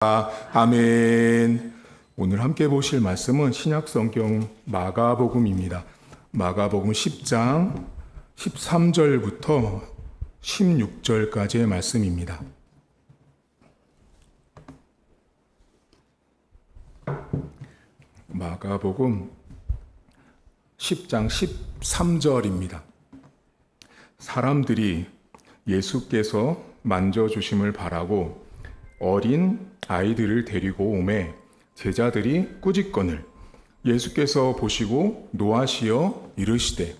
아멘. 오늘 함께 보실 말씀은 신약성경 마가복음입니다. 마가복음 10장 13절부터 16절까지의 말씀입니다. 마가복음 10장 13절입니다. 사람들이 예수께서 만져주심을 바라고 어린 아이들을 데리고 오매 제자들이 꾸짖거늘 예수께서 보시고 노하시어 이르시되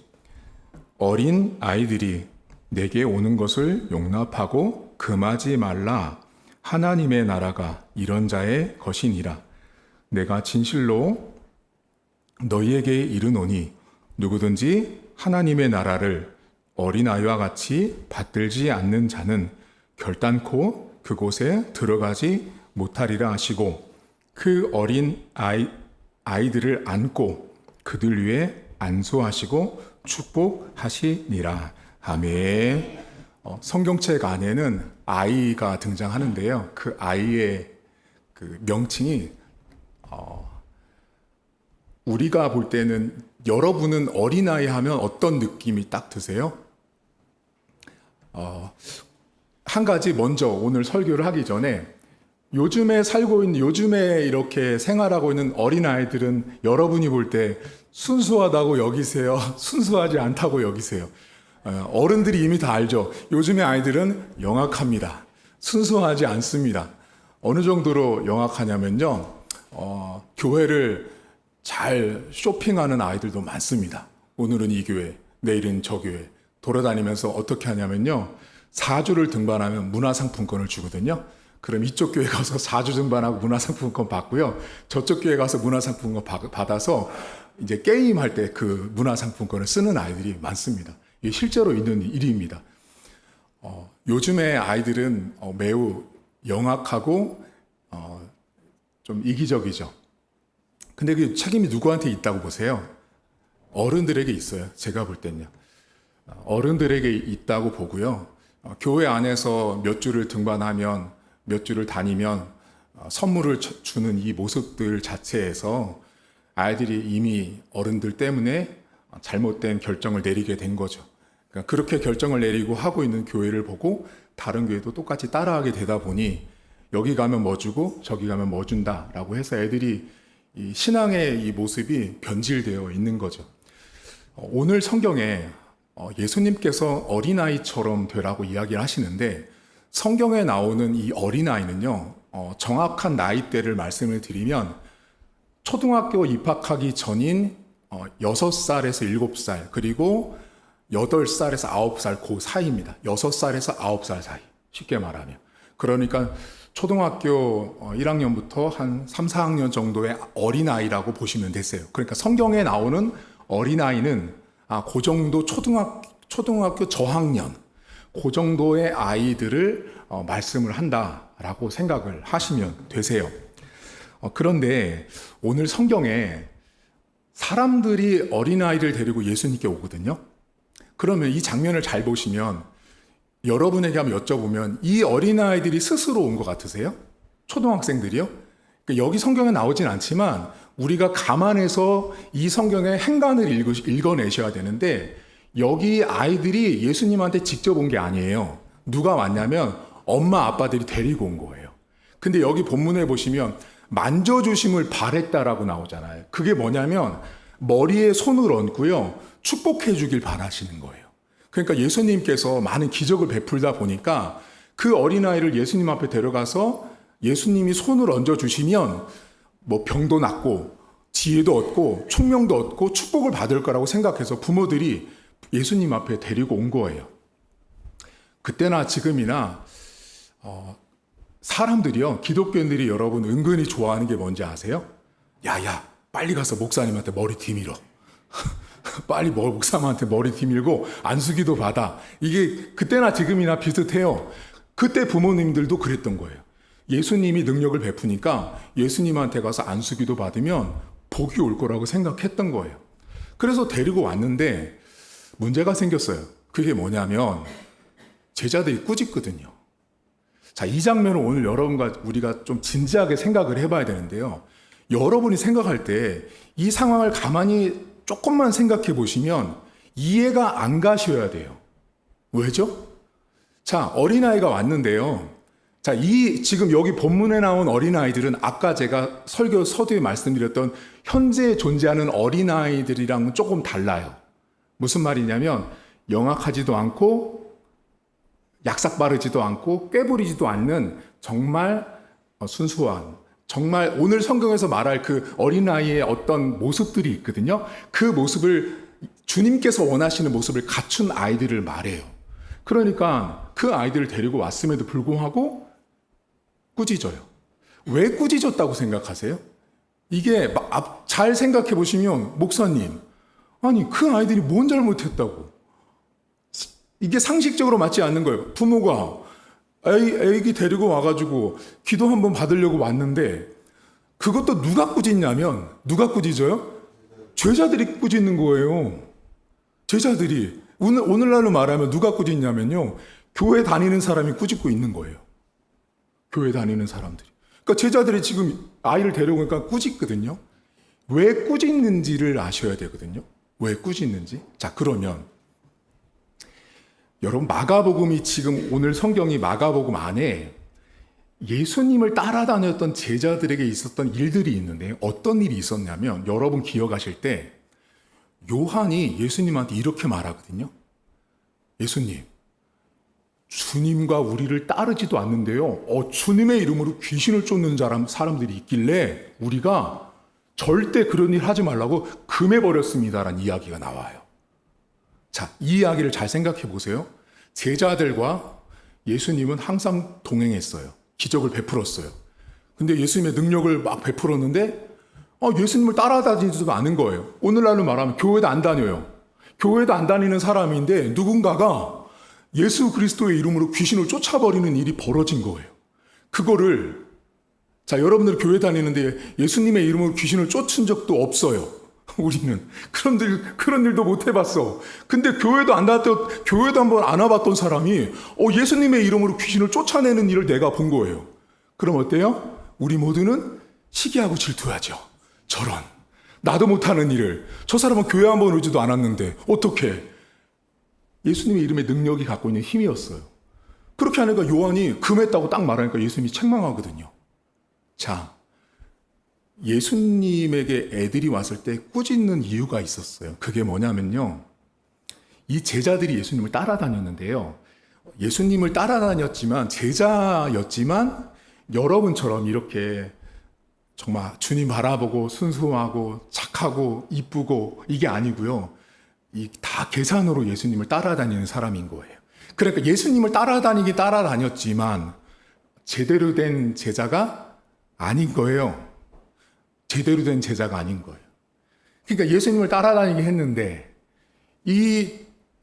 어린 아이들이 내게 오는 것을 용납하고 금하지 말라. 하나님의 나라가 이런 자의 것이니라. 내가 진실로 너희에게 이르노니 누구든지 하나님의 나라를 어린아이와 같이 받들지 않는 자는 결단코 그곳에 들어가지 못하리라 하시고 그 어린 아이들을 안고 그들 위에 안수하시고 축복하시니라. 아멘. 성경책 안에는 아이가 등장하는데요. 그 아이의 그 명칭이 우리가 볼 때는 여러분은 어린아이 하면 어떤 느낌이 딱 드세요? 한 가지 먼저 오늘 설교를 하기 전에 요즘에 이렇게 생활하고 있는 어린아이들은 여러분이 볼 때 순수하다고 여기세요? 순수하지 않다고 여기세요? 어른들이 이미 다 알죠. 요즘의 아이들은 영악합니다. 순수하지 않습니다. 어느 정도로 영악하냐면요. 교회를 잘 쇼핑하는 아이들도 많습니다. 오늘은 이 교회, 내일은 저 교회 돌아다니면서 어떻게 하냐면요. 4주를 등반하면 문화상품권을 주거든요. 그럼 이쪽 교회 가서 4주 등반하고 문화상품권 받고요. 저쪽 교회 가서 문화상품권 받아서 이제 게임할 때 그 문화상품권을 쓰는 아이들이 많습니다. 이게 실제로 있는 일입니다. 요즘의 아이들은 매우 영악하고 좀 이기적이죠. 근데 그 책임이 누구한테 있다고 보세요? 어른들에게 있어요. 제가 볼 때는요. 어른들에게 있다고 보고요. 교회 안에서 몇 주를 등반하면 몇 주를 다니면 선물을 주는 이 모습들 자체에서 아이들이 이미 어른들 때문에 잘못된 결정을 내리게 된 거죠. 그러니까 그렇게 결정을 내리고 하고 있는 교회를 보고 다른 교회도 똑같이 따라하게 되다 보니 여기 가면 뭐 주고 저기 가면 뭐 준다라고 해서 애들이 이 신앙의 이 모습이 변질되어 있는 거죠. 오늘 성경에 예수님께서 어린아이처럼 되라고 이야기를 하시는데 성경에 나오는 이 어린아이는요, 정확한 나이대를 말씀을 드리면 초등학교 입학하기 전인 6살에서 7살, 그리고 8살에서 9살 그 사이입니다. 6살에서 9살 사이, 쉽게 말하면. 그러니까 초등학교 1학년부터 한 3, 4학년 정도의 어린아이라고 보시면 되세요. 그러니까 성경에 나오는 어린아이는 그 정도 초등학교 저학년, 그 정도의 아이들을 말씀을 한다라고 생각을 하시면 되세요. 그런데 오늘 성경에 사람들이 어린아이를 데리고 예수님께 오거든요. 그러면 이 장면을 잘 보시면 여러분에게 한번 여쭤보면 이 어린아이들이 스스로 온 것 같으세요? 초등학생들이요? 그러니까 여기 성경에 나오진 않지만 우리가 감안해서 이 성경의 행간을 읽어내셔야 되는데 여기 아이들이 예수님한테 직접 온 게 아니에요. 누가 왔냐면 엄마 아빠들이 데리고 온 거예요. 근데 여기 본문에 보시면 만져주심을 바랬다라고 나오잖아요. 그게 뭐냐면 머리에 손을 얹고요. 축복해 주길 바라시는 거예요. 그러니까 예수님께서 많은 기적을 베풀다 보니까 그 어린아이를 예수님 앞에 데려가서 예수님이 손을 얹어주시면 뭐 병도 낫고 지혜도 얻고 총명도 얻고 축복을 받을 거라고 생각해서 부모들이 예수님 앞에 데리고 온 거예요. 그때나 지금이나 사람들이요, 기독교인들이 여러분 은근히 좋아하는 게 뭔지 아세요? 야야, 빨리 가서 목사님한테 머리 뒤밀어. 빨리 목사님한테 머리 뒤밀고 안수기도 받아. 이게 그때나 지금이나 비슷해요. 그때 부모님들도 그랬던 거예요. 예수님이 능력을 베푸니까 예수님한테 가서 안수기도 받으면 복이 올 거라고 생각했던 거예요. 그래서 데리고 왔는데 문제가 생겼어요. 그게 뭐냐면 제자들이 꾸짖거든요. 자, 이 장면을 오늘 여러분과 우리가 좀 진지하게 생각을 해봐야 되는데요. 여러분이 생각할 때 이 상황을 가만히 조금만 생각해 보시면 이해가 안 가셔야 돼요. 왜죠? 자, 어린아이가 왔는데요. 자, 지금 여기 본문에 나온 어린아이들은 아까 제가 설교 서두에 말씀드렸던 현재 존재하는 어린아이들이랑은 조금 달라요. 무슨 말이냐면 영악하지도 않고 약삭 바르지도 않고 꾀부리지도 않는 정말 순수한, 정말 오늘 성경에서 말할 그 어린아이의 어떤 모습들이 있거든요. 그 모습을 주님께서 원하시는 모습을 갖춘 아이들을 말해요. 그러니까 그 아이들을 데리고 왔음에도 불구하고 꾸짖어요. 왜 꾸짖었다고 생각하세요? 이게 잘 생각해 보시면 목사님, 아니 그 아이들이 뭔 잘못했다고. 이게 상식적으로 맞지 않는 거예요. 부모가 애기 데리고 와가지고 기도 한번 받으려고 왔는데 그것도 누가 꾸짖냐면 누가 꾸짖어요? 제자들이 꾸짖는 거예요. 제자들이 오늘날로 말하면 누가 꾸짖냐면요. 교회 다니는 사람이 꾸짖고 있는 거예요. 교회 다니는 사람들이. 그러니까 제자들이 지금 아이를 데려오니까 꾸짖거든요. 왜 꾸짖는지를 아셔야 되거든요. 왜 꾸짖는지. 자, 그러면 여러분 마가복음이 지금 오늘 성경이 마가복음 안에 예수님을 따라다녔던 제자들에게 있었던 일들이 있는데 어떤 일이 있었냐면 여러분 기억하실 때 요한이 예수님한테 이렇게 말하거든요. 예수님, 주님과 우리를 따르지도 않는데요. 주님의 이름으로 귀신을 쫓는 사람들이 있길래 우리가 절대 그런 일 하지 말라고 금해버렸습니다라는 이야기가 나와요. 자, 이 이야기를 잘 생각해 보세요. 제자들과 예수님은 항상 동행했어요. 기적을 베풀었어요. 근데 예수님의 능력을 막 베풀었는데 예수님을 따라다니지도 않은 거예요. 오늘날로 말하면 교회도 안 다녀요. 교회도 안 다니는 사람인데 누군가가 예수 그리스도의 이름으로 귀신을 쫓아버리는 일이 벌어진 거예요. 그거를 자, 여러분들 교회 다니는데 예수님의 이름으로 귀신을 쫓은 적도 없어요. 우리는 그런 일도 못 해봤어. 근데 교회도 한번 안 와봤던 사람이 예수님의 이름으로 귀신을 쫓아내는 일을 내가 본 거예요. 그럼 어때요? 우리 모두는 시기하고 질투하죠. 저런 나도 못하는 일을 저 사람은 교회 한번 오지도 않았는데 어떻게? 예수님의 이름의 능력이 갖고 있는 힘이었어요. 그렇게 하니까 요한이 금했다고 딱 말하니까 예수님이 책망하거든요. 자, 예수님에게 애들이 왔을 때 꾸짖는 이유가 있었어요. 그게 뭐냐면요. 이 제자들이 예수님을 따라다녔는데요. 예수님을 따라다녔지만 제자였지만 여러분처럼 이렇게 정말 주님 바라보고 순수하고 착하고 이쁘고 이게 아니고요. 다 계산으로 예수님을 따라다니는 사람인 거예요. 그러니까 예수님을 따라다녔지만 제대로 된 제자가 아닌 거예요. 제대로 된 제자가 아닌 거예요. 그러니까 예수님을 따라다니게 했는데 이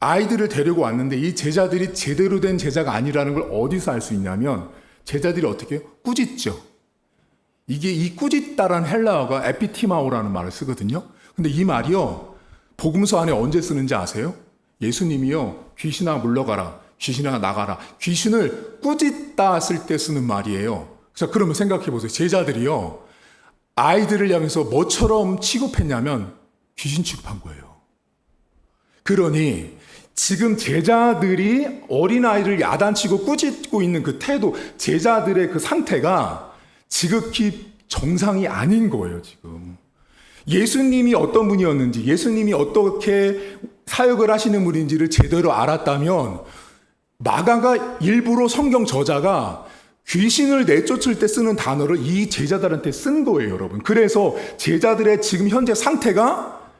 아이들을 데리고 왔는데 이 제자들이 제대로 된 제자가 아니라는 걸 어디서 알 수 있냐면 제자들이 어떻게 해요? 꾸짖죠. 이게 이 꾸짖다라는 헬라어가 에피티마오라는 말을 쓰거든요. 근데 이 말이요. 복음서 안에 언제 쓰는지 아세요? 예수님이요. 귀신아 물러가라. 귀신아 나가라. 귀신을 꾸짖다 쓸 때 쓰는 말이에요. 자, 그러면 생각해 보세요. 제자들이요. 아이들을 향해서 뭐처럼 취급했냐면 귀신 취급한 거예요. 그러니 지금 제자들이 어린아이를 야단치고 꾸짖고 있는 그 태도, 제자들의 그 상태가 지극히 정상이 아닌 거예요, 지금. 예수님이 어떤 분이었는지, 예수님이 어떻게 사역을 하시는 분인지를 제대로 알았다면 마가가 일부러 성경 저자가 귀신을 내쫓을 때 쓰는 단어를 이 제자들한테 쓴 거예요, 여러분. 그래서 제자들의 지금 현재 상태가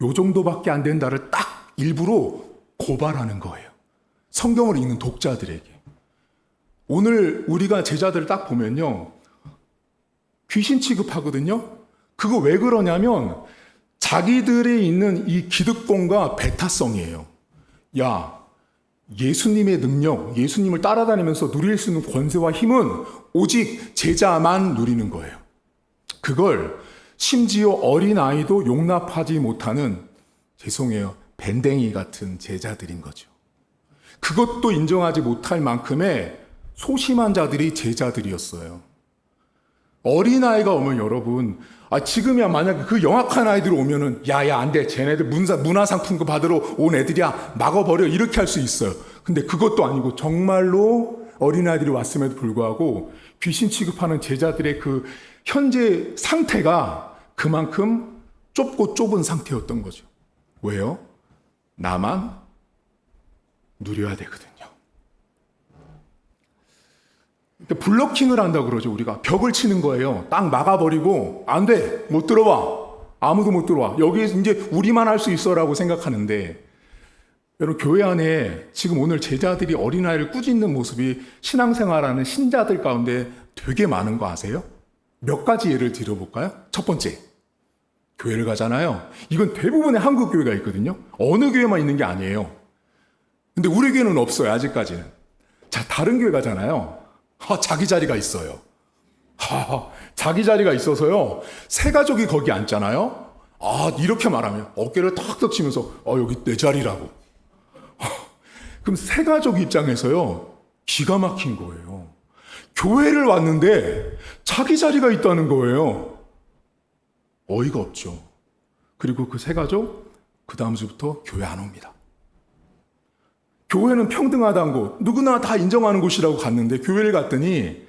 요 정도밖에 안 된다를 딱 일부러 고발하는 거예요. 성경을 읽는 독자들에게. 오늘 우리가 제자들을 딱 보면요. 귀신 취급하거든요. 그거 왜 그러냐면 자기들이 있는 이 기득권과 배타성이에요. 야, 예수님의 능력, 예수님을 따라다니면서 누릴 수 있는 권세와 힘은 오직 제자만 누리는 거예요. 그걸 심지어 어린아이도 용납하지 못하는, 죄송해요, 밴댕이 같은 제자들인 거죠. 그것도 인정하지 못할 만큼의 소심한 자들이 제자들이었어요. 어린아이가 오면 여러분, 지금이야 만약에 그 영악한 아이들 오면은, 야야, 안 돼. 쟤네들 문화상품권 받으러 온 애들이야. 막아버려. 이렇게 할 수 있어요. 근데 그것도 아니고 정말로 어린아이들이 왔음에도 불구하고 귀신 취급하는 제자들의 그 현재 상태가 그만큼 좁고 좁은 상태였던 거죠. 왜요? 나만 누려야 되거든요. 블로킹을 한다고 그러죠. 우리가 벽을 치는 거예요. 딱 막아버리고 안 돼, 못 들어와, 아무도 못 들어와, 여기 이제 우리만 할 수 있어라고 생각하는데, 여러분 교회 안에 지금 오늘 제자들이 어린아이를 꾸짖는 모습이 신앙생활하는 신자들 가운데 되게 많은 거 아세요? 몇 가지 예를 들어볼까요? 첫 번째, 교회를 가잖아요. 이건 대부분의 한국 교회가 있거든요. 어느 교회만 있는 게 아니에요. 근데 우리 교회는 없어요, 아직까지는. 자, 다른 교회 가잖아요. 자기 자리가 있어요. 자기 자리가 있어서요, 새 가족이 거기 앉잖아요. 이렇게 말하면 어깨를 탁탁 치면서 여기 내 자리라고. 그럼 새 가족 입장에서요, 기가 막힌 거예요. 교회를 왔는데 자기 자리가 있다는 거예요. 어이가 없죠. 그리고 그 새 가족 그 다음 주부터 교회 안 옵니다. 교회는 평등하다는 곳, 누구나 다 인정하는 곳이라고 갔는데, 교회를 갔더니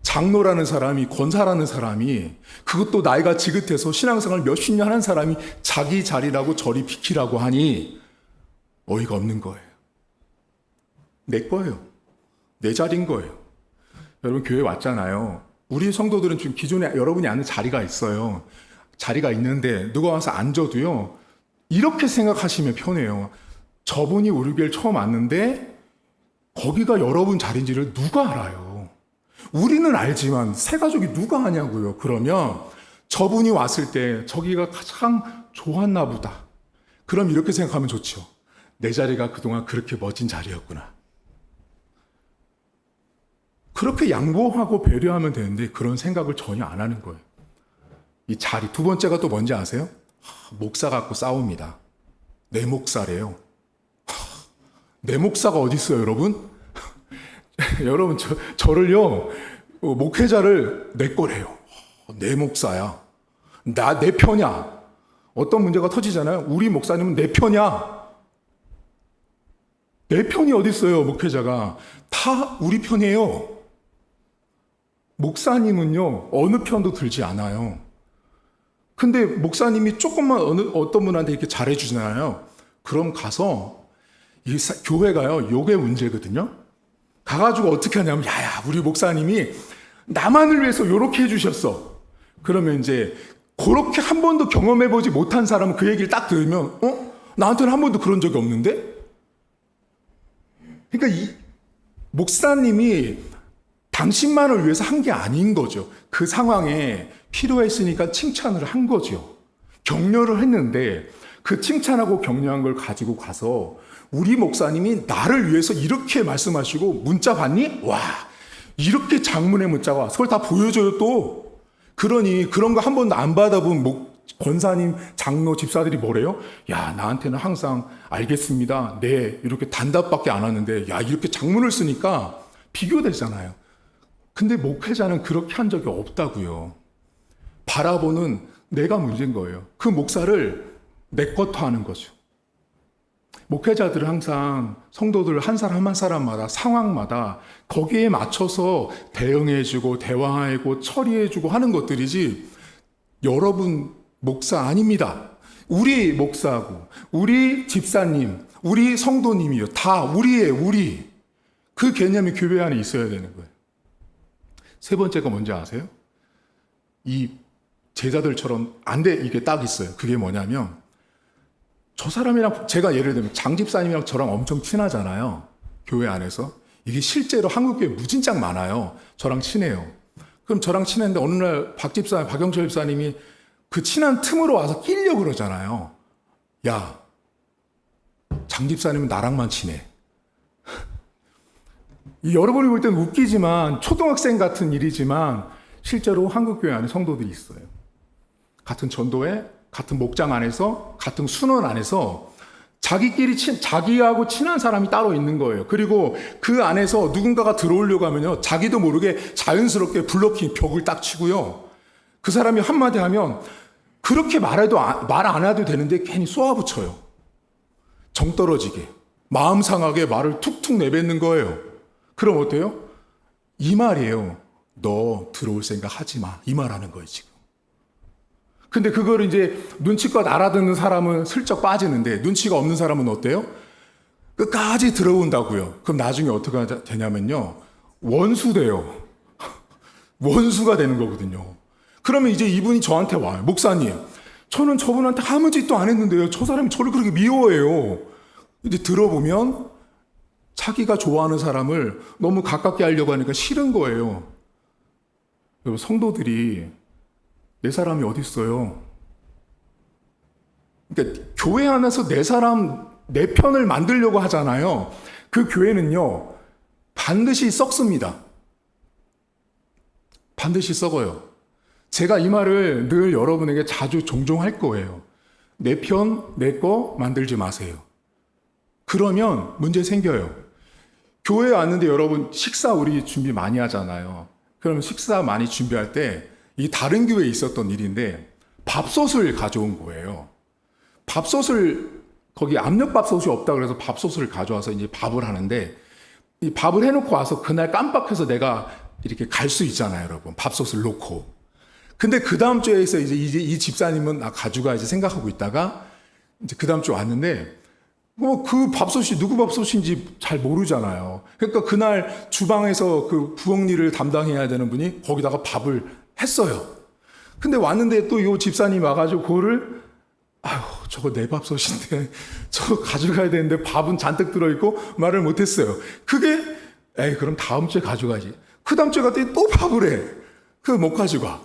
장로라는 사람이, 권사라는 사람이, 그것도 나이가 지긋해서 신앙생활 몇십 년 한 사람이 자기 자리라고 저리 비키라고 하니 어이가 없는 거예요. 내 거예요. 내 자리인 거예요. 여러분 교회 왔잖아요. 우리 성도들은 지금 기존에 여러분이 아는 자리가 있어요. 자리가 있는데 누가 와서 앉아도요, 이렇게 생각하시면 편해요. 저분이 우리 교회를 처음 왔는데 거기가 여러분 자리인지를 누가 알아요? 우리는 알지만 새 가족이 누가 아냐고요. 그러면 저분이 왔을 때 저기가 가장 좋았나 보다. 그럼 이렇게 생각하면 좋죠. 내 자리가 그동안 그렇게 멋진 자리였구나. 그렇게 양보하고 배려하면 되는데 그런 생각을 전혀 안 하는 거예요. 이 자리. 두 번째가 또 뭔지 아세요? 목사 갖고 싸웁니다. 내 목사래요. 내 목사가 어디 있어요, 여러분? 여러분, 저를요, 목회자를 내 거래요. 내 목사야. 내 편이야. 어떤 문제가 터지잖아요. 우리 목사님은 내 편이야. 내 편이 어디 있어요, 목회자가. 다 우리 편이에요. 목사님은요, 어느 편도 들지 않아요. 근데 목사님이 조금만 어떤 분한테 이렇게 잘해주잖아요. 그럼 가서 이 교회가요, 요게 문제거든요. 가가지고 어떻게 하냐면, 야야, 우리 목사님이 나만을 위해서 요렇게 해주셨어. 그러면 이제 그렇게 한 번도 경험해보지 못한 사람은 그 얘기를 딱 들으면, 나한테는 한 번도 그런 적이 없는데? 그러니까 이 목사님이 당신만을 위해서 한 게 아닌 거죠. 그 상황에 필요했으니까 칭찬을 한 거죠. 격려를 했는데 그 칭찬하고 격려한 걸 가지고 가서 우리 목사님이 나를 위해서 이렇게 말씀하시고 문자 봤니? 와, 이렇게 장문의 문자가 와. 그걸 다 보여줘요 또. 그러니 그런 거 한 번도 안 받아본 권사님, 장로, 집사들이 뭐래요? 야, 나한테는 항상 알겠습니다. 네, 이렇게 단답밖에 안 하는데 야, 이렇게 장문을 쓰니까 비교되잖아요. 근데 목회자는 그렇게 한 적이 없다고요. 바라보는 내가 문제인 거예요. 그 목사를 내 것도 하는 거죠. 목회자들은 항상 성도들 한 사람 한 사람마다 상황마다 거기에 맞춰서 대응해주고 대화해주고 처리해주고 하는 것들이지, 여러분 목사 아닙니다. 우리 목사고 우리 집사님 우리 성도님이요, 다 우리예요. 우리. 그 개념이 교회 안에 있어야 되는 거예요. 세 번째가 뭔지 아세요? 이 제자들처럼 안 돼, 이게 딱 있어요. 그게 뭐냐면, 저 사람이랑, 제가 예를 들면 장집사님이랑 저랑 엄청 친하잖아요. 교회 안에서. 이게 실제로 한국교회 무진장 많아요. 저랑 친해요. 그럼 저랑 친했는데 어느 날 박영철 집사님이 그 친한 틈으로 와서 끼려고 그러잖아요. 야, 장집사님은 나랑만 친해. 여러분이 볼 때는 웃기지만 초등학생 같은 일이지만 실제로 한국교회 안에 성도들이 있어요. 같은 전도회, 같은 목장 안에서, 같은 순원 안에서 자기하고 친한 사람이 따로 있는 거예요. 그리고 그 안에서 누군가가 들어오려고 하면요, 자기도 모르게 자연스럽게 블로킹 벽을 딱 치고요. 그 사람이 한마디 하면 그렇게 말해도 말 안 해도 되는데 괜히 쏘아붙여요. 정 떨어지게. 마음 상하게 말을 툭툭 내뱉는 거예요. 그럼 어때요? 이 말이에요. 너 들어올 생각 하지 마. 이 말 하는 거예요, 지금. 근데 그걸 이제 눈치껏 알아듣는 사람은 슬쩍 빠지는데 눈치가 없는 사람은 어때요? 끝까지 들어온다고요. 그럼 나중에 어떻게 되냐면요. 원수 돼요. 원수가 되는 거거든요. 그러면 이제 이분이 저한테 와요. 목사님, 저는 저분한테 아무 짓도 안 했는데요. 저 사람이 저를 그렇게 미워해요. 이제 들어보면 자기가 좋아하는 사람을 너무 가깝게 하려고 하니까 싫은 거예요. 여러분, 성도들이 내 사람이 어디 있어요? 그러니까 교회 안에서 내 사람, 내 편을 만들려고 하잖아요. 그 교회는요, 반드시 썩습니다. 반드시 썩어요. 제가 이 말을 늘 여러분에게 자주 종종 할 거예요. 내 편, 내 거 만들지 마세요. 그러면 문제 생겨요. 교회에 왔는데 여러분 식사 우리 준비 많이 하잖아요. 그럼 식사 많이 준비할 때 이 다른 교회에 있었던 일인데 밥솥을 가져온 거예요. 밥솥을 거기 압력밥솥이 없다 그래서 밥솥을 가져와서 이제 밥을 하는데 이 밥을 해놓고 와서 그날 깜빡해서 내가 이렇게 갈 수 있잖아요, 여러분. 밥솥을 놓고. 근데 그 다음 주에서 이제 이 집사님은 가져가야지 생각하고 있다가 이제 그 다음 주 왔는데 뭐 그 밥솥이 누구 밥솥인지 잘 모르잖아요. 그러니까 그날 주방에서 그 부엌 일을 담당해야 되는 분이 거기다가 밥을 했어요. 근데 왔는데 또 이 집사님 와가지고 그거를 아유 저거 내 밥솥인데 저거 가져가야 되는데 밥은 잔뜩 들어있고 말을 못했어요. 그게 에이 그럼 다음 주에 가져가지. 그 다음 주에 갔더니 또 밥을 해. 그거 못 가져가.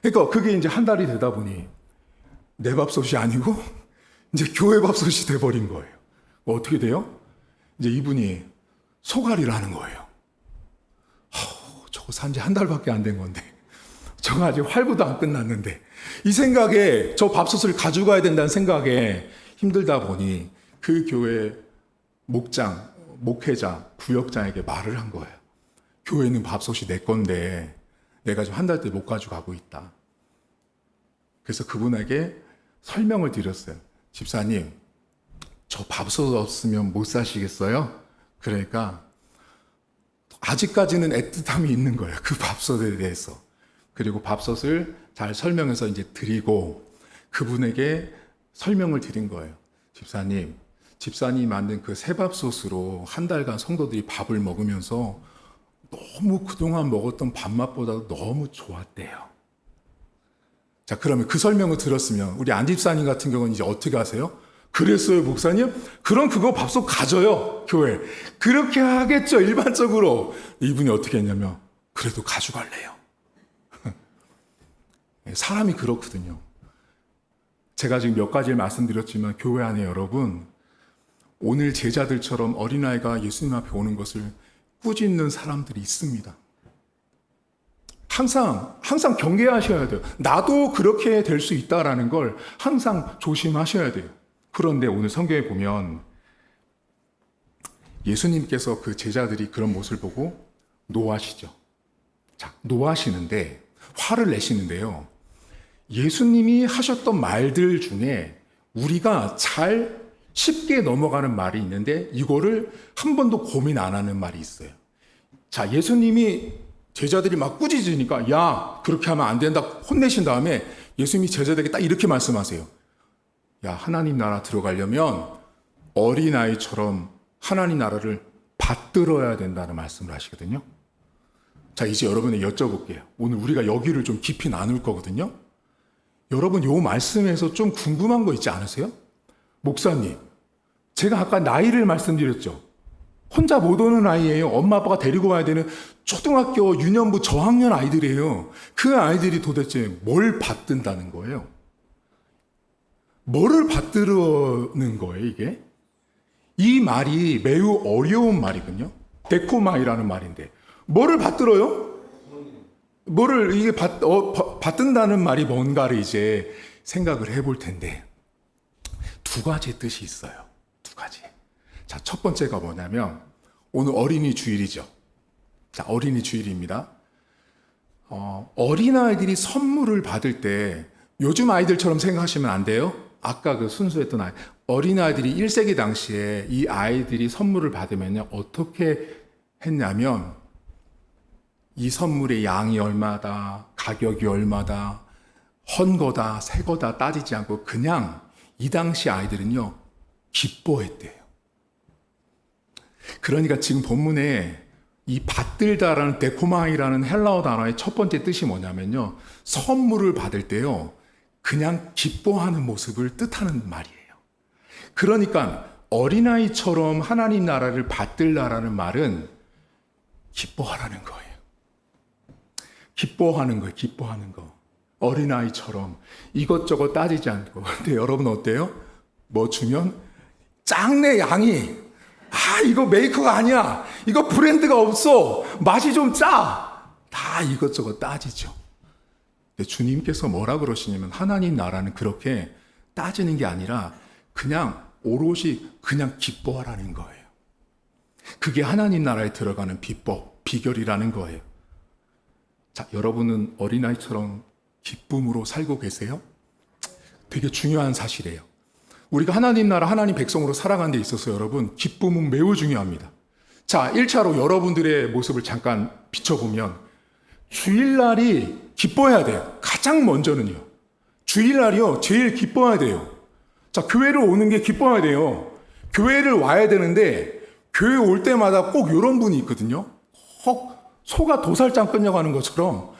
그러니까 그게 이제 한 달이 되다 보니 내 밥솥이 아니고 이제 교회 밥솥이 돼버린 거예요. 어떻게 돼요? 이제 이분이 소갈이를 하는 거예요. 저거 산지 한 달밖에 안 된 건데 저거 아직 활구도 안 끝났는데 이 생각에 저 밥솥을 가져가야 된다는 생각에 힘들다 보니 그 교회 목장, 목회자, 구역장에게 말을 한 거예요. 교회는 밥솥이 내 건데 내가 지금 한 달 때 못 가져가고 있다. 그래서 그분에게 설명을 드렸어요. 집사님, 저 밥솥 없으면 못 사시겠어요? 그러니까 아직까지는 애틋함이 있는 거예요. 그 밥솥에 대해서. 그리고 밥솥을 잘 설명해서 이제 드리고 그분에게 설명을 드린 거예요. 집사님, 집사님이 만든 그 새밥솥으로 한 달간 성도들이 밥을 먹으면서 너무 그동안 먹었던 밥맛보다 너무 좋았대요. 자, 그러면 그 설명을 들었으면 우리 안 집사님 같은 경우는 이제 어떻게 하세요? 그랬어요, 목사님? 그럼 그거 밥솥 가져요, 교회. 그렇게 하겠죠, 일반적으로. 이분이 어떻게 했냐면, 그래도 가져갈래요. 사람이 그렇거든요. 제가 지금 몇 가지를 말씀드렸지만, 교회 안에 여러분, 오늘 제자들처럼 어린아이가 예수님 앞에 오는 것을 꾸짖는 사람들이 있습니다. 항상 경계하셔야 돼요. 나도 그렇게 될 수 있다라는 걸 항상 조심하셔야 돼요. 그런데 오늘 성경에 보면 예수님께서 그 제자들이 그런 모습을 보고 노하시죠. 자, 노하시는데 화를 내시는데요. 예수님이 하셨던 말들 중에 우리가 잘 쉽게 넘어가는 말이 있는데 이거를 한 번도 고민 안 하는 말이 있어요. 자, 예수님이 제자들이 막 꾸짖으니까 야, 그렇게 하면 안 된다 혼내신 다음에 예수님이 제자들에게 딱 이렇게 말씀하세요. 야, 하나님 나라 들어가려면 어린아이처럼 하나님 나라를 받들어야 된다는 말씀을 하시거든요. 자, 이제 여러분에게 여쭤볼게요. 오늘 우리가 여기를 좀 깊이 나눌 거거든요. 여러분, 요 말씀에서 좀 궁금한 거 있지 않으세요? 목사님, 제가 아까 나이를 말씀드렸죠. 혼자 못 오는 아이예요. 엄마 아빠가 데리고 와야 되는 초등학교 유년부 저학년 아이들이에요. 그 아이들이 도대체 뭘 받든다는 거예요? 뭐를 받들어는 거예요, 이게? 이 말이 매우 어려운 말이군요. 데코마이라는 말인데. 뭐를 받들어요? 뭐를 이게 받든다는 말이 뭔가를 이제 생각을 해볼 텐데 두 가지 뜻이 있어요. 두 가지. 자, 첫 번째가 뭐냐면 오늘 어린이 주일이죠. 자, 어린이 주일입니다. 어린아이들이 선물을 받을 때 요즘 아이들처럼 생각하시면 안 돼요. 아까 그 순수했던 어린아이들이 1세기 당시에 이 아이들이 선물을 받으면요, 어떻게 했냐면 이 선물의 양이 얼마다, 가격이 얼마다, 헌거다, 새거다 따지지 않고 그냥 이 당시 아이들은요, 기뻐했대요. 그러니까 지금 본문에 이 받들다라는 데코마이라는 헬라어 단어의 첫 번째 뜻이 뭐냐면요, 선물을 받을 때요, 그냥 기뻐하는 모습을 뜻하는 말이에요. 그러니까 어린아이처럼 하나님 나라를 받들라라는 말은 기뻐하라는 거예요. 기뻐하는 거예요. 기뻐하는 거. 어린아이처럼 이것저것 따지지 않고. 근데 여러분 어때요? 뭐 주면 짱내 양이, 이거 메이커가 아니야, 이거 브랜드가 없어, 맛이 좀 짜, 다 이것저것 따지죠. 근데 주님께서 뭐라 그러시냐면 하나님 나라는 그렇게 따지는 게 아니라 그냥 오롯이 그냥 기뻐하라는 거예요. 그게 하나님 나라에 들어가는 비법, 비결이라는 거예요. 자, 여러분은 어린아이처럼 기쁨으로 살고 계세요? 되게 중요한 사실이에요. 우리가 하나님 나라, 하나님 백성으로 살아가는 데 있어서 여러분, 기쁨은 매우 중요합니다. 자, 1차로 여러분들의 모습을 잠깐 비춰보면 주일날이 기뻐해야 돼요. 가장 먼저는요. 주일날이요, 제일 기뻐해야 돼요. 자, 교회를 오는 게 기뻐해야 돼요. 교회를 와야 되는데 교회 올 때마다 꼭 이런 분이 있거든요. 소가 도살장 끌려가는 것처럼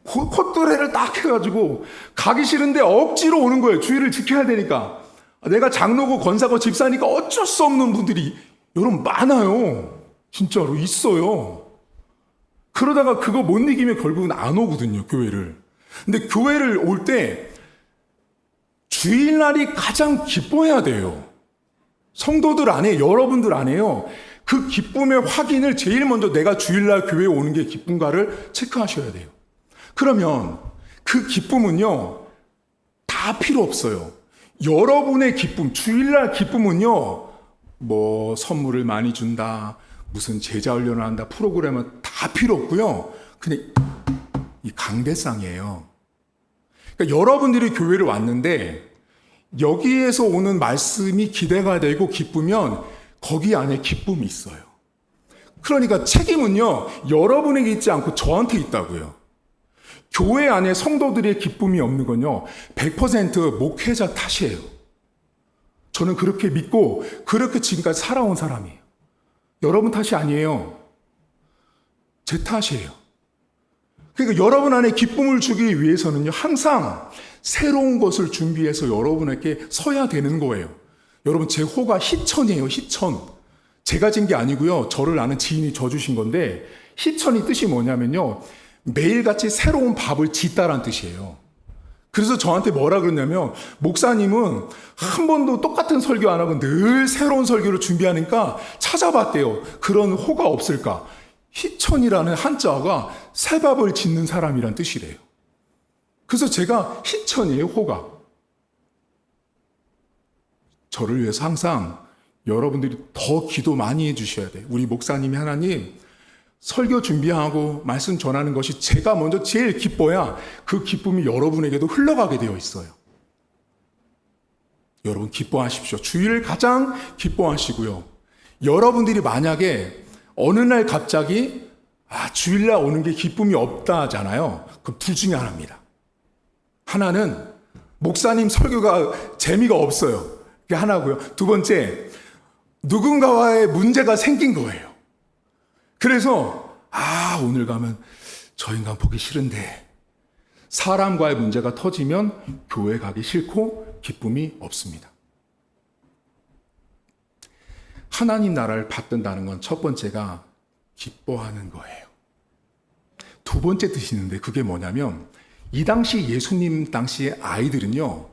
콧도래를 딱 해가지고 가기 싫은데 억지로 오는 거예요. 주일을 지켜야 되니까. 내가 장로고 권사고 집사니까 어쩔 수 없는 분들이 여러분 많아요. 진짜로 있어요. 그러다가 그거 못 이기면 결국은 안 오거든요, 교회를. 근데 교회를 올 때 주일날이 가장 기뻐해야 돼요. 성도들 안에, 여러분들 안에요. 그 기쁨의 확인을 제일 먼저 내가 주일날 교회에 오는 게 기쁨가를 체크하셔야 돼요. 그러면 그 기쁨은요, 다 필요 없어요. 여러분의 기쁨, 주일날 기쁨은요, 뭐 선물을 많이 준다, 무슨 제자 훈련을 한다, 프로그램은 다 필요 없고요. 그냥 이 강대상이에요. 그러니까 여러분들이 교회를 왔는데 여기에서 오는 말씀이 기대가 되고 기쁘면 거기 안에 기쁨이 있어요. 그러니까 책임은요, 여러분에게 있지 않고 저한테 있다고요. 교회 안에 성도들의 기쁨이 없는 건요, 100% 목회자 탓이에요. 저는 그렇게 믿고 그렇게 지금까지 살아온 사람이에요. 여러분 탓이 아니에요. 제 탓이에요. 그러니까 여러분 안에 기쁨을 주기 위해서는요, 항상 새로운 것을 준비해서 여러분에게 서야 되는 거예요. 여러분, 제 호가 희천이에요. 희천. 제가 진 게 아니고요, 저를 아는 지인이 져주신 건데, 희천이 뜻이 뭐냐면요, 매일같이 새로운 밥을 짓다라는 뜻이에요. 그래서 저한테 뭐라 그러냐면, 목사님은 한 번도 똑같은 설교 안 하고 늘 새로운 설교를 준비하니까 찾아봤대요. 그런 호가 없을까? 희천이라는 한자가 새 밥을 짓는 사람이란 뜻이래요. 그래서 제가 희천이에요, 호가. 저를 위해서 항상 여러분들이 더 기도 많이 해주셔야 돼요. 우리 목사님이 하나님, 설교 준비하고 말씀 전하는 것이 제가 먼저 제일 기뻐야 그 기쁨이 여러분에게도 흘러가게 되어 있어요. 여러분 기뻐하십시오. 주일을 가장 기뻐하시고요. 여러분들이 만약에 어느 날 갑자기 주일날 오는 게 기쁨이 없다잖아요. 그럼 둘 중에 하나입니다. 하나는 목사님 설교가 재미가 없어요. 그게 하나고요. 두 번째, 누군가와의 문제가 생긴 거예요. 그래서 오늘 가면 저 인간 보기 싫은데, 사람과의 문제가 터지면 교회 가기 싫고 기쁨이 없습니다. 하나님 나라를 받든다는 건 첫 번째가 기뻐하는 거예요. 두 번째 뜻이 있는데 그게 뭐냐면, 이 당시 예수님 당시의 아이들은요,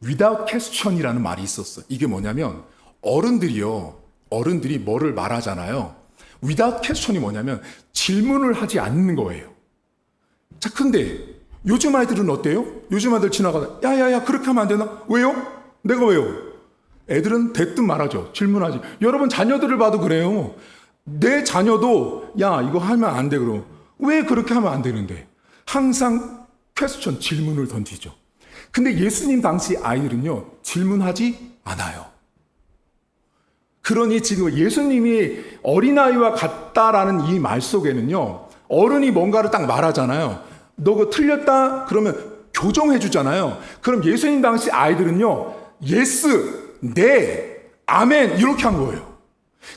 without question이라는 말이 있었어요. 이게 뭐냐면 어른들이 뭐를 말하잖아요. without question이 뭐냐면 질문을 하지 않는 거예요. 자, 근데 요즘 아이들은 어때요? 요즘 아이들 지나가다 야야야 그렇게 하면 안 되나? 왜요? 내가 왜요? 애들은 대뜸 말하죠. 질문하지. 여러분 자녀들을 봐도 그래요. 내 자녀도 야 이거 하면 안 돼 그럼. 왜 그렇게 하면 안 되는데? 항상 퀘스천 질문을 던지죠. 근데 예수님 당시 아이들은요 질문하지 않아요. 그러니 지금 예수님이 어린아이와 같다라는 이 말 속에는요 어른이 뭔가를 딱 말하잖아요. 너 그거 틀렸다 그러면 교정해 주잖아요. 그럼 예수님 당시 아이들은요 예스, 네, 아멘 이렇게 한 거예요.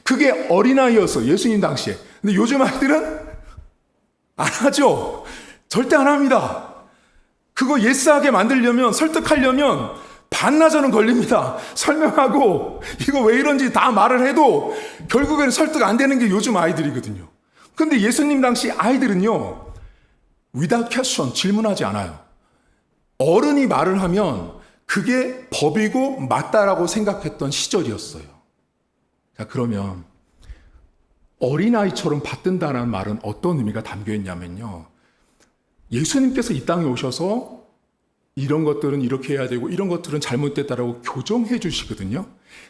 그게 어린아이였어 예수님 당시에. 근데 요즘 아이들은 안 하죠. 절대 안 합니다. 그거 예스하게 만들려면, 설득하려면 반나절은 걸립니다. 설명하고 이거 왜 이런지 다 말을 해도 결국에는 설득 안 되는 게 요즘 아이들이거든요. 근데 예수님 당시 아이들은요 without question, 질문하지 않아요. 어른이 말을 하면 그게 법이고 맞다라고 생각했던 시절이었어요. 자, 그러면 어린아이처럼 받든다는 말은 어떤 의미가 담겨 있냐면요. 예수님께서 이 땅에 오셔서 이런 것들은 이렇게 해야 되고 이런 것들은 잘못됐다라고 교정해 주시거든요.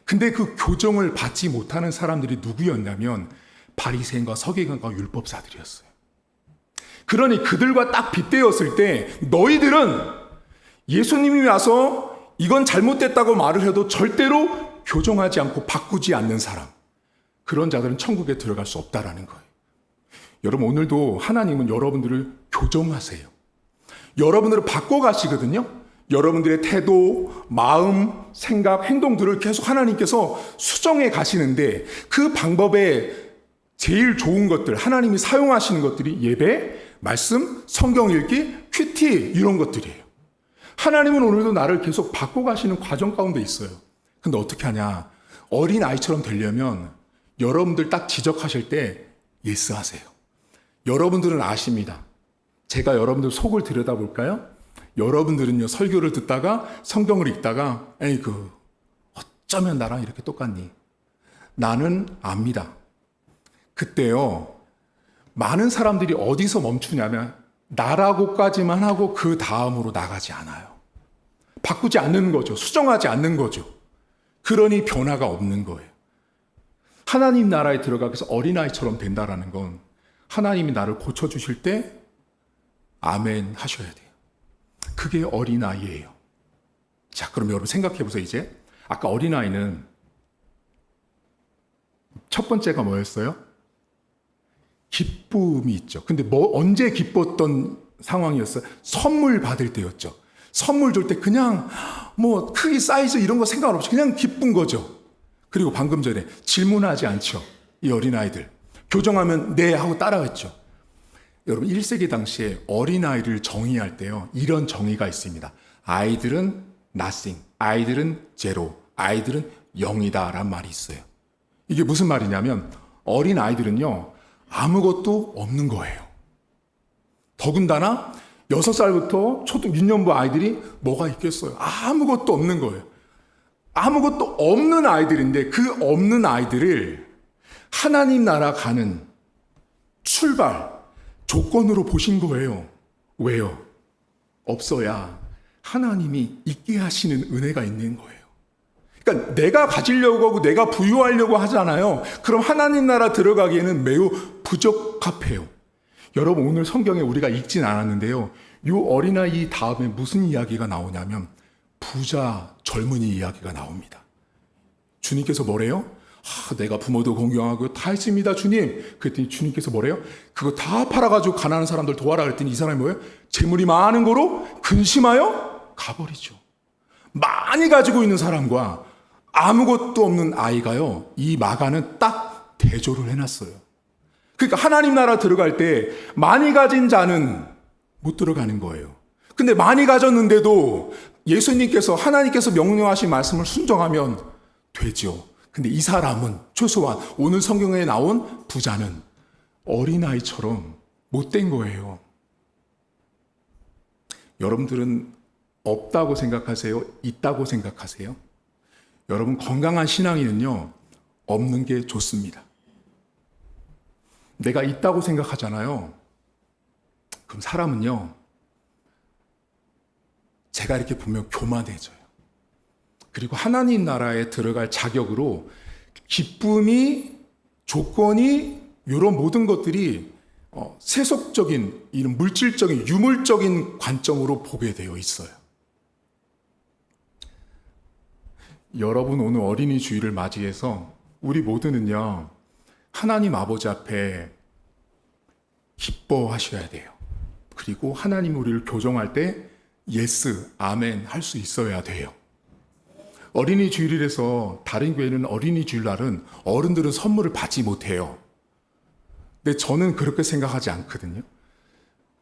근데 그 교정을 받지 못하는 사람들이 누구였냐면 바리새인과 서기관과 율법사들이었어요. 그러니 그들과 딱 빗대었을 때 너희들은 예수님이 와서 이건 잘못됐다고 말을 해도 절대로 교정하지 않고 바꾸지 않는 사람, 그런 자들은 천국에 들어갈 수 없다라는 거예요. 여러분 오늘도 하나님은 여러분들을 교정하세요. 여러분들을 바꿔가시거든요. 여러분들의 태도, 마음, 생각, 행동들을 계속 하나님께서 수정해 가시는데 그 방법에 제일 좋은 것들, 하나님이 사용하시는 것들이 예배, 말씀, 성경 읽기, 큐티 이런 것들이에요. 하나님은 오늘도 나를 계속 바꿔가시는 과정 가운데 있어요. 근데 어떻게 하냐? 어린 아이처럼 되려면 여러분들 딱 지적하실 때 예스 하세요. 여러분들은 아십니다. 제가 여러분들 속을 들여다볼까요? 여러분들은요 설교를 듣다가 성경을 읽다가 에이그 어쩌면 나랑 이렇게 똑같니? 나는 압니다. 그때요 많은 사람들이 어디서 멈추냐면 나라고까지만 하고 그 다음으로 나가지 않아요. 바꾸지 않는 거죠. 수정하지 않는 거죠. 그러니 변화가 없는 거예요. 하나님 나라에 들어가기 위해서 어린아이처럼 된다라는 건 하나님이 나를 고쳐주실 때 아멘 하셔야 돼요. 그게 어린아이예요. 자, 그럼 여러분 생각해 보세요. 이제 아까 어린아이는 첫 번째가 뭐였어요? 기쁨이 있죠. 근데 언제 기뻤던 상황이었어요? 선물 받을 때였죠. 선물 줄 때 그냥 뭐 크기, 사이즈 이런 거 상관없이 그냥 기쁜 거죠. 그리고 방금 전에 질문하지 않죠. 이 어린아이들. 교정하면 네 하고 따라했죠. 여러분 1세기 당시에 어린아이를 정의할 때요. 이런 정의가 있습니다. 아이들은 nothing, 아이들은 제로, 아이들은 0이다 라는 말이 있어요. 이게 무슨 말이냐면 어린아이들은요. 아무것도 없는 거예요. 더군다나 6살부터 초등 유년부 아이들이 뭐가 있겠어요? 아무것도 없는 거예요. 아무것도 없는 아이들인데 그 없는 아이들을 하나님 나라 가는 출발, 조건으로 보신 거예요. 왜요? 없어야 하나님이 있게 하시는 은혜가 있는 거예요. 그러니까 내가 가지려고 하고 내가 부유하려고 하잖아요. 그럼 하나님 나라 들어가기에는 매우 부적합해요. 여러분 오늘 성경에 우리가 읽진 않았는데요. 이 어린아이 다음에 무슨 이야기가 나오냐면 부자 젊은이 이야기가 나옵니다. 주님께서 뭐래요? 내가 부모도 공경하고 다 했습니다 주님. 그랬더니 주님께서 뭐래요? 그거 다 팔아가지고 가난한 사람들 도와라 그랬더니 이 사람이 뭐예요? 재물이 많은 거로 근심하여 가버리죠. 많이 가지고 있는 사람과 아무것도 없는 아이가요 이 마가는 딱 대조를 해놨어요. 그러니까 하나님 나라 들어갈 때 많이 가진 자는 못 들어가는 거예요. 근데 많이 가졌는데도 예수님께서 하나님께서 명령하신 말씀을 순종하면 되죠. 근데 이 사람은 최소한 오늘 성경에 나온 부자는 어린아이처럼 못된 거예요. 여러분들은 없다고 생각하세요? 있다고 생각하세요? 여러분 건강한 신앙인은요 없는 게 좋습니다. 내가 있다고 생각하잖아요. 그럼 사람은요 제가 이렇게 보면 교만해져요. 그리고 하나님 나라에 들어갈 자격으로 기쁨이, 조건이, 이런 모든 것들이 세속적인, 이런 물질적인, 유물적인 관점으로 보게 되어 있어요. 여러분, 오늘 어린이 주일을 맞이해서 우리 모두는요, 하나님 아버지 앞에 기뻐하셔야 돼요. 그리고 하나님이 우리를 교정할 때 예스, 아멘 할 수 있어야 돼요. 어린이 주일이라서 다른 교회는 어린이 주일날은 어른들은 선물을 받지 못해요. 근데 저는 그렇게 생각하지 않거든요.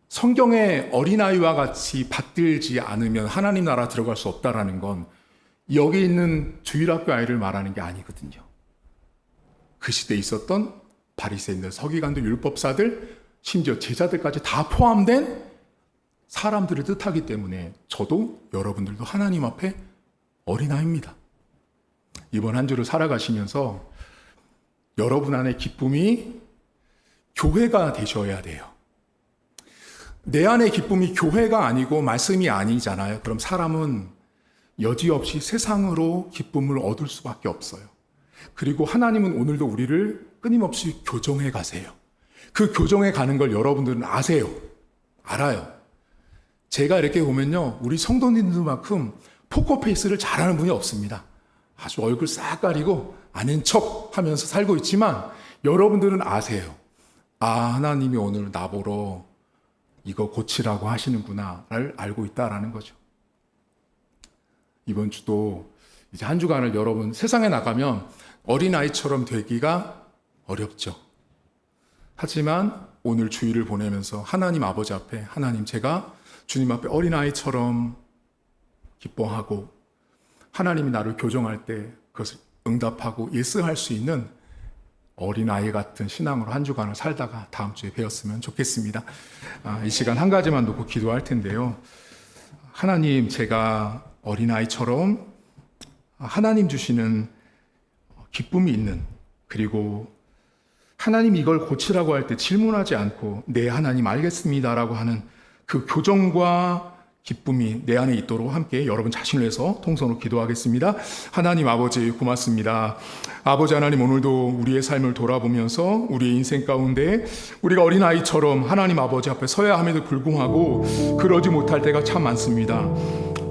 성경에 어린아이와 같이 받들지 않으면 하나님 나라 들어갈 수 없다라는 건 여기 있는 주일학교 아이를 말하는 게 아니거든요. 그 시대에 있었던 바리새인들, 서기관들, 율법사들, 심지어 제자들까지 다 포함된 사람들을 뜻하기 때문에 저도 여러분들도 하나님 앞에 어린아이입니다. 이번 한 주를 살아가시면서 여러분 안에 기쁨이 교회가 되셔야 돼요. 내 안의 기쁨이 교회가 아니고 말씀이 아니잖아요. 그럼 사람은 여지없이 세상으로 기쁨을 얻을 수밖에 없어요. 그리고 하나님은 오늘도 우리를 끊임없이 교정해 가세요. 그 교정해 가는 걸 여러분들은 아세요. 알아요. 제가 이렇게 보면요, 우리 성도님들만큼 포커페이스를 잘하는 분이 없습니다. 아주 얼굴 싹 가리고 아는 척 하면서 살고 있지만 여러분들은 아세요. 아, 하나님이 오늘 나보러 이거 고치라고 하시는구나를 알고 있다라는 거죠. 이번 주도 이제 한 주간을 여러분 세상에 나가면 어린아이처럼 되기가 어렵죠. 하지만 오늘 주일을 보내면서 하나님 아버지 앞에, 하나님, 제가 주님 앞에 어린아이처럼 기뻐하고 하나님이 나를 교정할 때 그것을 응답하고 예스할 수 있는 어린아이 같은 신앙으로 한 주간을 살다가 다음 주에 배웠으면 좋겠습니다. 이 시간 한 가지만 놓고 기도할 텐데요. 하나님, 제가 어린아이처럼 하나님 주시는 기쁨이 있는, 그리고 하나님 이걸 고치라고 할 때 질문하지 않고 네, 하나님 알겠습니다라고 하는 그 교정과 기쁨이 내 안에 있도록 함께 여러분 자신을 위해서 통성으로 기도하겠습니다. 하나님 아버지, 고맙습니다. 아버지 하나님, 오늘도 우리의 삶을 돌아보면서 우리의 인생 가운데 우리가 어린아이처럼 하나님 아버지 앞에 서야 함에도 불구하고 그러지 못할 때가 참 많습니다.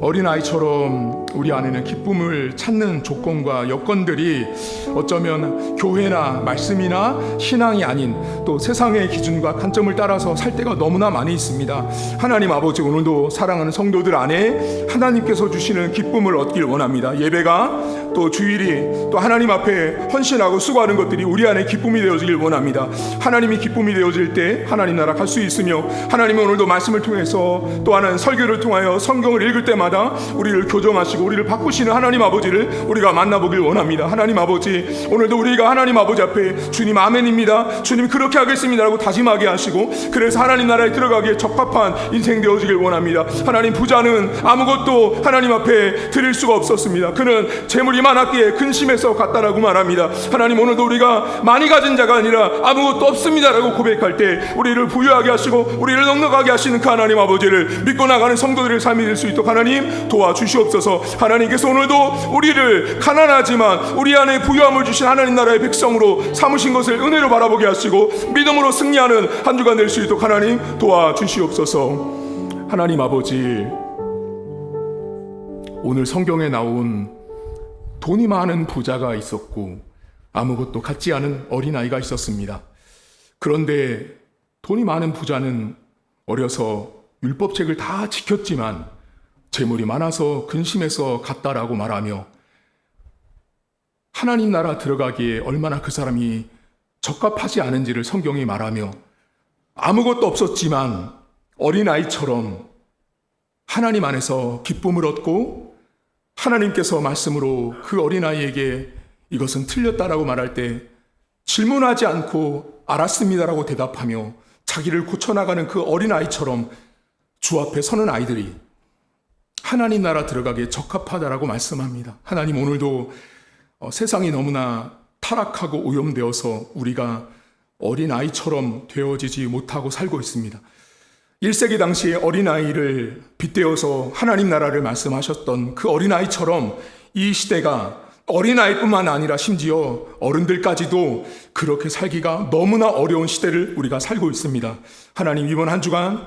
어린아이처럼 우리 안에는 기쁨을 찾는 조건과 여건들이 어쩌면 교회나 말씀이나 신앙이 아닌 또 세상의 기준과 관점을 따라서 살 때가 너무나 많이 있습니다. 하나님 아버지, 오늘도 사랑하는 성도들 안에 하나님께서 주시는 기쁨을 얻길 원합니다. 예배가 또 주일이 또 하나님 앞에 헌신하고 수고하는 것들이 우리 안에 기쁨이 되어지길 원합니다. 하나님이 기쁨이 되어질 때 하나님 나라 갈 수 있으며, 하나님은 오늘도 말씀을 통해서 또 하나는 설교를 통하여 성경을 읽을 때마다 우리를 교정하시고 우리를 바꾸시는 하나님 아버지를 우리가 만나보길 원합니다. 하나님 아버지, 오늘도 우리가 하나님 아버지 앞에 주님 아멘입니다, 주님 그렇게 하겠습니다 라고 다짐하게 하시고, 그래서 하나님 나라에 들어가기에 적합한 인생 되어지길 원합니다. 하나님, 부자는 아무것도 하나님 앞에 드릴 수가 없었습니다. 그는 재물이 많았기에 근심해서 갔다라고 말합니다. 하나님, 오늘도 우리가 많이 가진 자가 아니라 아무것도 없습니다라고 고백할 때 우리를 부유하게 하시고 우리를 넉넉하게 하시는 그 하나님 아버지를 믿고 나가는 성도들의 삶이 될 수 있도록 하나님 도와주시옵소서. 하나님께서 오늘도 우리를 가난하지만 우리 안에 부유함을 주신 하나님 나라의 백성으로 삼으신 것을 은혜로 바라보게 하시고 믿음으로 승리하는 한 주간 될 수 있도록 하나님 도와주시옵소서. 하나님 아버지, 오늘 성경에 나온 돈이 많은 부자가 있었고 아무것도 갖지 않은 어린아이가 있었습니다. 그런데 돈이 많은 부자는 어려서 율법책을 다 지켰지만 재물이 많아서 근심해서 갔다라고 말하며 하나님 나라 들어가기에 얼마나 그 사람이 적합하지 않은지를 성경이 말하며 아무것도 없었지만 어린아이처럼 하나님 안에서 기쁨을 얻고 하나님께서 말씀으로 그 어린아이에게 이것은 틀렸다라고 말할 때 질문하지 않고 알았습니다라고 대답하며 자기를 고쳐나가는 그 어린아이처럼 주 앞에 서는 아이들이 하나님 나라 들어가기에 적합하다라고 말씀합니다. 하나님, 오늘도 세상이 너무나 타락하고 오염되어서 우리가 어린아이처럼 되어지지 못하고 살고 있습니다. 1세기 당시에 어린아이를 빗대어서 하나님 나라를 말씀하셨던 그 어린아이처럼 이 시대가 어린아이뿐만 아니라 심지어 어른들까지도 그렇게 살기가 너무나 어려운 시대를 우리가 살고 있습니다. 하나님, 이번 한 주간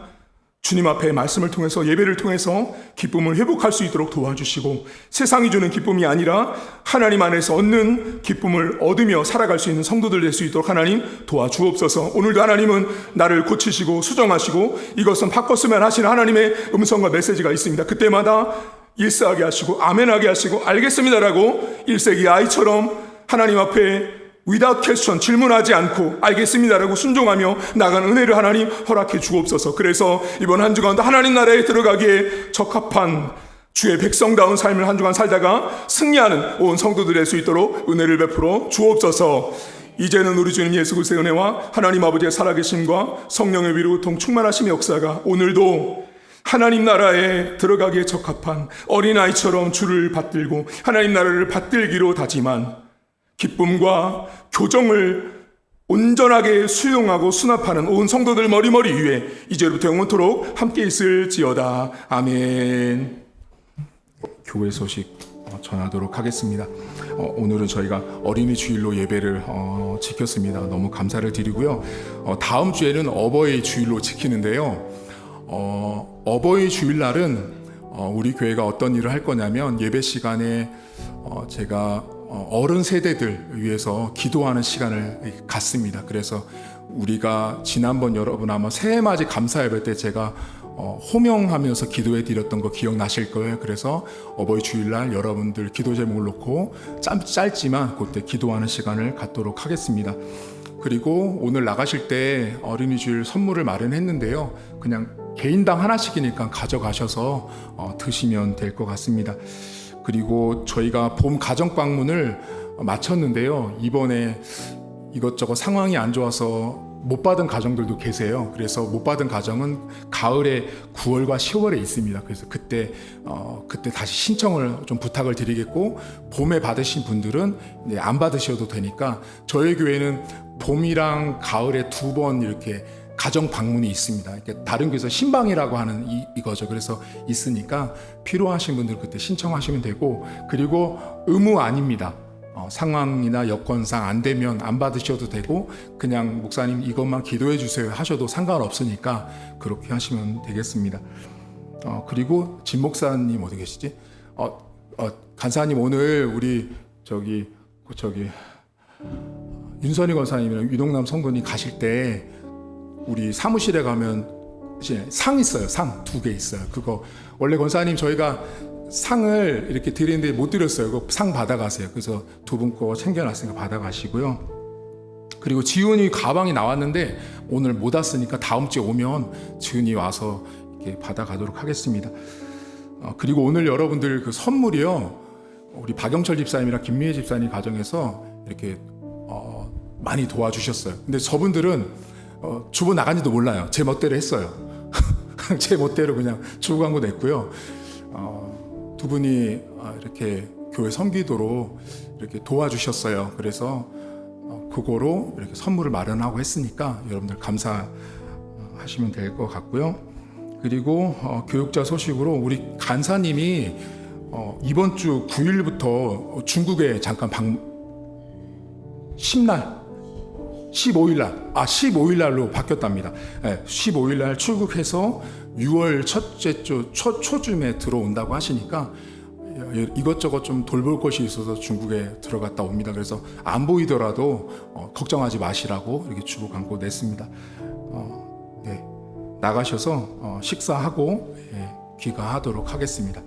주님 앞에 말씀을 통해서, 예배를 통해서 기쁨을 회복할 수 있도록 도와주시고, 세상이 주는 기쁨이 아니라 하나님 안에서 얻는 기쁨을 얻으며 살아갈 수 있는 성도들 될 수 있도록 하나님 도와주옵소서. 오늘도 하나님은 나를 고치시고 수정하시고 이것은 바꿨으면 하시는 하나님의 음성과 메시지가 있습니다. 그때마다 일사하게 하시고 아멘하게 하시고 알겠습니다라고 1세기 아이처럼 하나님 앞에 without question, 질문하지 않고 알겠습니다라고 순종하며 나가는 은혜를 하나님 허락해 주옵소서. 그래서 이번 한 주간도 하나님 나라에 들어가기에 적합한 주의 백성다운 삶을 한 주간 살다가 승리하는 온 성도들 될 수 있도록 은혜를 베풀어 주옵소서. 이제는 우리 주님 예수 그리스도의 은혜와 하나님 아버지의 살아계심과 성령의 위로통 충만하심의 역사가 오늘도 하나님 나라에 들어가기에 적합한 어린아이처럼 주를 받들고 하나님 나라를 받들기로 다짐한 기쁨과 교정을 온전하게 수용하고 수납하는 온 성도들 머리머리 위에 이제부터 영원토록 함께 있을지어다. 아멘. 교회 소식 전하도록 하겠습니다. 오늘은 저희가 어린이 주일로 예배를 지켰습니다. 너무 감사를 드리고요. 다음 주에는 어버이 주일로 지키는데요. 어버이 주일날은 우리 교회가 어떤 일을 할 거냐면 예배 시간에 제가 어른 세대들 위해서 기도하는 시간을 갖습니다. 그래서 우리가 지난번 여러분 아마 새해맞이 감사 예배 때 제가 호명하면서 기도해 드렸던 거 기억나실 거예요. 그래서 어버이 주일날 여러분들 기도 제목을 놓고 짧지만 그때 기도하는 시간을 갖도록 하겠습니다. 그리고 오늘 나가실 때 어린이 주일 선물을 마련했는데요. 그냥 개인당 하나씩이니까 가져가셔서 드시면 될 것 같습니다. 그리고 저희가 봄 가정 방문을 마쳤는데요. 이번에 이것저것 상황이 안 좋아서 못 받은 가정들도 계세요. 그래서 못 받은 가정은 가을에 9월과 10월에 있습니다. 그래서 그때 다시 신청을 좀 부탁을 드리겠고, 봄에 받으신 분들은 안 받으셔도 되니까 저희 교회는 봄이랑 가을에 2번 이렇게 가정 방문이 있습니다. 다른 교회에서 신방이라고 하는 이거죠. 그래서 있으니까 필요하신 분들 그때 신청하시면 되고, 그리고 의무 아닙니다. 상황이나 여건상 안 되면 안 받으셔도 되고, 그냥 목사님 이것만 기도해 주세요 하셔도 상관없으니까 그렇게 하시면 되겠습니다. 그리고 진 목사님 어디 계시지? 간사님 오늘 우리 저기 윤선희 권사님이랑 유동남 성도님 가실 때 우리 사무실에 가면 상 있어요. 상 2개 있어요. 그거 원래 권사님 저희가 상을 이렇게 드리는데 못 드렸어요. 그거 상 받아가세요. 그래서 2분 거 챙겨놨으니까 받아가시고요. 그리고 지훈이 가방이 나왔는데 오늘 못 왔으니까 다음 주에 오면 지훈이 와서 이렇게 받아가도록 하겠습니다. 그리고 오늘 여러분들 그 선물이요. 우리 박영철 집사님이랑 김미애 집사님 가정에서 이렇게 많이 도와주셨어요. 근데 저분들은 주보 나간지도 몰라요. 제 멋대로 했어요. 제 멋대로 그냥 주고 간 거 냈고요. 2분이 이렇게 교회 섬기도록 이렇게 도와주셨어요. 그래서 그거로 이렇게 선물을 마련하고 했으니까 여러분들 감사하시면 될 것 같고요. 그리고 교육자 소식으로 우리 간사님이 이번 주 9일부터 중국에 잠깐 15일날로 바뀌었답니다. 15일날 출국해서 6월 첫째 주 초쯤에 들어온다고 하시니까 이것저것 좀 돌볼 것이 있어서 중국에 들어갔다 옵니다. 그래서 안 보이더라도 걱정하지 마시라고 이렇게 주고 광고 냈습니다. 나가셔서 식사하고 귀가하도록 하겠습니다.